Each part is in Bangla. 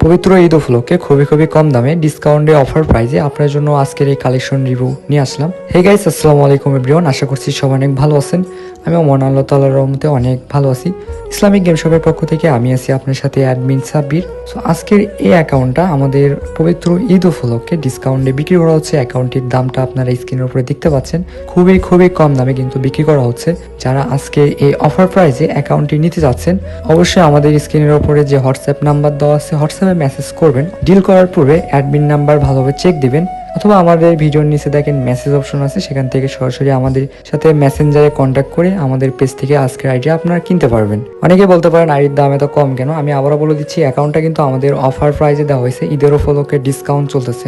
পবিত্র ঈদ উপলক্ষে খুবই কম দামে ডিসকাউন্টে অফার প্রাইজে আপনার জন্য আজকের এই কালেকশন রিভিউ নিয়ে আসলাম। হে গাইস, আসসালামু আলাইকুম এভরিওয়ান। আশা করছি সবাই অনেক ভালো আছেন। আমি মহান আল্লাহ তাআলার রহমতে অনেক ভালো আছি। ইসলামিক গেম শপের পক্ষ থেকে আমি আছি আপনার সাথে অ্যাডমিন সাব্বির। সো আজকের এই অ্যাকাউন্টটা আমাদের পবিত্র ঈদ উপলক্ষে ডিসকাউন্টে বিক্রি করা হচ্ছে। অ্যাকাউন্টটির দামটা আপনারা স্ক্রিনের উপরে দেখতে পাচ্ছেন। খুবই কম দামে কিন্তু বিক্রি করা হচ্ছে। যারা আজকে এই অফার প্রাইজে অ্যাকাউন্টটি নিতে যাচ্ছেন, অবশ্যই আমাদের স্ক্রিনের উপরে যে হোয়াটসঅ্যাপ নাম্বার দেওয়া আছে হোয়াটসঅ্যাপে মেসেজ করবেন। ডিল করার পূর্বে অ্যাডমিন নাম্বার ভালোভাবে চেক দিবেন, অথবা আমাদের ভিডিওর নিচে দেখেন মেসেজ অপশন আছে, সেখান থেকে সরাসরি আমাদের সাথে মেসেঞ্জারে কন্ট্যাক্ট করে আমাদের পেজ থেকে আজকের আইডি আপনারা কিনতে পারবেন। অনেকে বলতে পারেন আইডির দাম এত কম কেন? আমি আবারও বলে দিচ্ছি, অ্যাকাউন্টটা কিন্তু আমাদের অফার প্রাইজে দেওয়া হয়েছে। ঈদের উপলক্ষে ডিসকাউন্ট চলতেছে।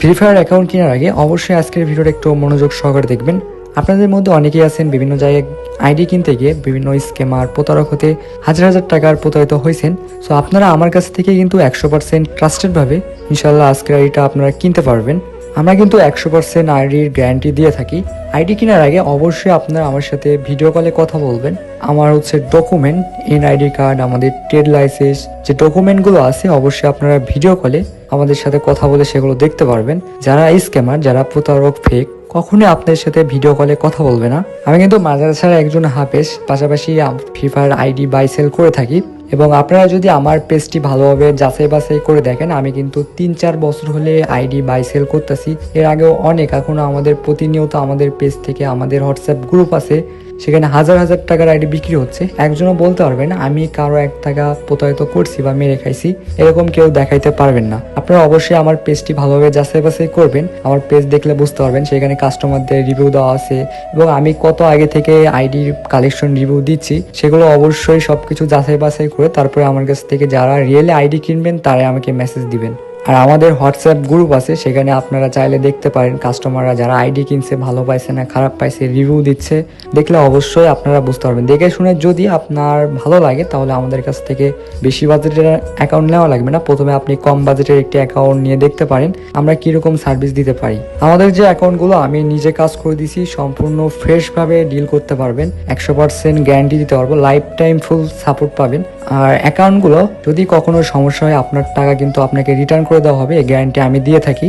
ফ্রি ফায়ার অ্যাকাউন্ট কেনার আগে অবশ্যই আজকের ভিডিওটা একটু মনোযোগ সহকারে দেখবেন। আপনাদের মধ্যে অনেকেই আছেন বিভিন্ন জায়গায় আইডি কিনতে গিয়ে বিভিন্ন স্ক্যামার প্রতারক হতে হাজার টাকার প্রতারিত হয়েছেন। সো আপনারা আমার কাছ থেকে কিন্তু 100% ট্রাস্টেড ভাবে ইনশাল্লাহ আজকের আইডিটা আপনারা কিনতে পারবেন। আমরা কিন্তু 100% আইডির গ্যারান্টি দিয়ে থাকি। আইডি কেনার আগে অবশ্যই আপনারা আমার সাথে ভিডিও কলে কথা বলবেন। আমার ডকুমেন্ট, এনআইডি কার্ড, আমাদের ট্রেড লাইসেন্স, যে ডকুমেন্টগুলো আছে অবশ্যই আপনারা ভিডিও কলে আমাদের সাথে কথা বলে সেগুলো দেখতে পারবেন। যারা স্ক্যামার, যারা প্রতারক, ফেক, কখনোই আপনাদের সাথে ভিডিও কলে কথা বলবে না। আমি কিন্তু মাদ্রাসার একজন হাফেজ, পাশাপাশি free fire ID buy sell করে থাকি। এবং আপনারা যদি আমার পেজটি ভালোভাবে যাচাই বাছাই করে দেখেন, আমি কিন্তু 3-4 বছর হলে আইডি বাই সেল করতেছি। এর আগেও অনেক, এখনো আমাদের প্রতিনিয়ত আমাদের পেজ থেকে আমাদের হোয়াটসঅ্যাপ গ্রুপ আছে, সেখানে হাজার টাকার আইডি বিক্রি হচ্ছে। একজনও বলতে পারবেন আমি কারো 1 টাকা প্রতারিত করছি বা মেরে খাইছি, এরকম কেউ দেখাইতে পারবেন না। আপনারা অবশ্যই আমার পেজটি ভালোভাবে যাচাই বাছাই করবেন। আমার পেজ দেখলে বুঝতে পারবেন সেখানে কাস্টমারদের রিভিউ দেওয়া আছে এবং আমি কত আগে থেকে আইডির কালেকশন রিভিউ দিচ্ছি, সেগুলো অবশ্যই সবকিছু যাচাই বাছাই করে তারপরে আমার কাছ থেকে যারা রিয়েলি আইডি কিনবেন তারাই আমাকে মেসেজ দিবেন। আর আমাদের হোয়াটসঅ্যাপ গ্রুপ আছে, সেখানে আপনারা চাইলে দেখতে পারেন কাস্টমাররা যারা আইডি কিনছে ভালো পাইছে না খারাপ পাইছে রিভিউ দিচ্ছে। দেখলে অবশ্যই আপনারা বুঝতে পারবেন। দেখে শুনে যদি আপনার ভালো লাগে তাহলে আমাদের কাছ থেকে বেশি বাজেটের অ্যাকাউন্ট নেওয়া লাগবে না। প্রথমে আপনি কম বাজেটের একটি অ্যাকাউন্ট নিয়ে দেখতে পারেন আমরা কিরকম সার্ভিস দিতে পারি। আমাদের যে অ্যাকাউন্টগুলো আমি নিজে কাজ করে দিছি, সম্পূর্ণ ফ্রেশভাবে ডিল করতে পারবেন। 100% গ্যারান্টি দিতে পারবো, লাইফ টাইম ফুল সাপোর্ট পাবেন। আর অ্যাকাউন্টগুলো যদি কখনো সমস্যা হয় আপনার টাকা কিন্তু আপনাকে রিটার্ন করে দেওয়া হবে, এই গ্যারান্টি আমি দিয়ে থাকি।